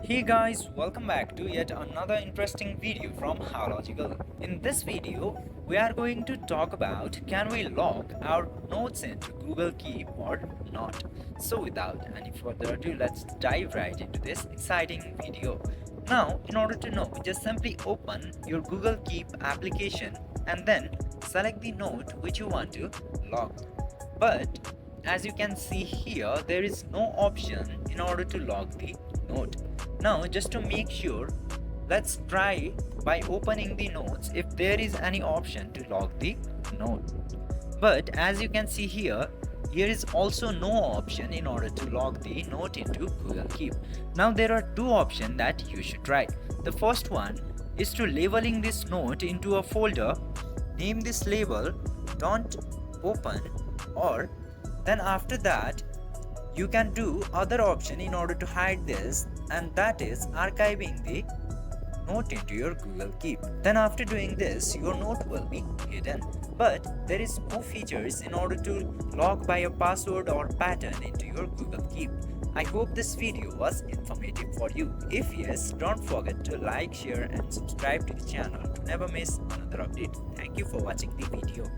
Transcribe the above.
Hey guys, welcome back to yet another interesting video from How Logical. In this video, we are going to talk about can we log our notes into Google Keep or not. So without any further ado, let's dive right into this exciting video. Now, in order to know, just simply open your Google Keep application and then select the note which you want to log. But as you can see here, there is no option in order to log the note. Now, just to make sure, let's try by opening the notes if there is any option to log the note. But as you can see here, here is also no option in order to log the note into Google Keep. Now there are two options that you should try. The first one is to labeling this note into a folder, name this label don't open, or then after that you can do other option in order to hide this, and that is archiving the note into your Google Keep. Then after doing this, your note will be hidden. But there is no features in order to log by a password or pattern into your Google Keep. I hope this video was informative for you. If yes, don't forget to like, share and subscribe to the channel to never miss another update. Thank you for watching the video.